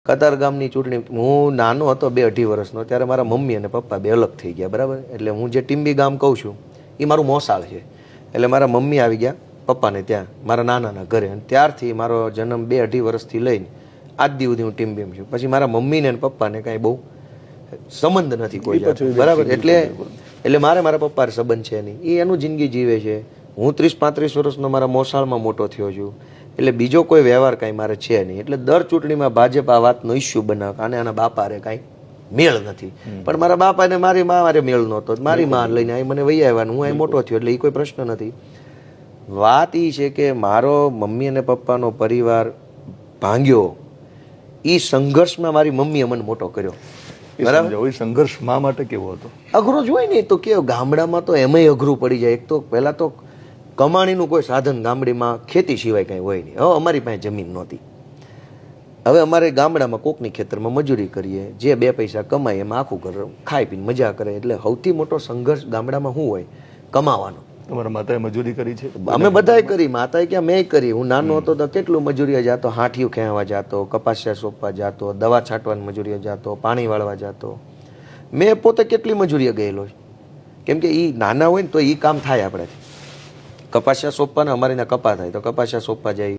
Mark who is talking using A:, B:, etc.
A: કતારગામની ચૂંટણી હું નાનો હતો 2-2.5 વર્ષનો ત્યારે મારા મમ્મી અને પપ્પા બે અલગ થઈ ગયા બરાબર. એટલે હું જે ટીમ્બી ગામ કહું છું એ મારું મોસાળ છે. એટલે મારા મમ્મી આવી ગયા પપ્પાને ત્યાં મારા નાનાના ઘરે, અને ત્યારથી મારો જન્મ 2-2.5 વર્ષથી લઈને આજ દી સુધી હું ટીમ્બીમ છું. પછી મારા મમ્મીને અને પપ્પાને કાંઈ બહુ સંબંધ નથી કોઈ જાતનો બરાબર. એટલે મારા પપ્પા સંબંધ છે નહીં, એ એનું જિંદગી જીવે છે. હું 30-35 વર્ષનો મારા મોસાળમાં મોટો થયો છું. એટલે બીજો કોઈ વ્યવહાર કાંઈ મારે છે નહીં. એટલે દર ચૂંટણીમાં ભાજપ આ વાતનો ઇસ્યુ બનાવે અને આના બાપારે કાંઈ મેળ નથી. પણ મારા બાપાને મારી મા મારે મેળ નહોતો, મારી મા લઈને અહીં મને વહી આવ્યા, હું અહીં મોટો થયો, એટલે એ કોઈ પ્રશ્ન નથી. વાત એ છે કે મારો મમ્મી અને પપ્પાનો પરિવાર ભાંગ્યો, એ સંઘર્ષમાં મારી મમ્મીએ મને મોટો કર્યો બરાબર.
B: સંઘર્ષ મા માટે કેવો હતો?
A: અઘરો જ હોય ને તો કેવો, ગામડામાં તો એમાંય અઘરું પડી જાય. એક તો પહેલા તો કમાણીનું કોઈ સાધન ગામડીમાં ખેતી સિવાય કાંઈ હોય નહીં. હવે અમારી પાસે જમીન નહોતી. હવે અમારે ગામડામાં કોકની ખેતરમાં મજૂરી કરીએ, જે 2 પૈસા કમાય એમાં આખું ઘર ખાઈ પીને મજા કરે. એટલે સૌથી મોટો સંઘર્ષ ગામડામાં શું હોય? કમાવાનો.
B: તમારા માતાએ મજૂરી કરી છે?
A: અમે બધાએ કરી, માતાએ ક્યાં મેં કરી. હું નાનો હતો તો કેટલું મજૂરીએ જતો, હાંઠિયું ખેવા જતો, કપાસિયા સોંપવા જતો, દવા છાંટવાની મજૂરીએ જતો, પાણી વાળવા જતો. મેં પોતે કેટલી મજૂરીએ ગયેલો. કેમ કે એ નાના હોય ને તો એ કામ થાય આપણાથી. કપાસિયા સોંપવાના, અમારે ત્યાં કપા થાય તો કપાસિયા સોંપવા જાય.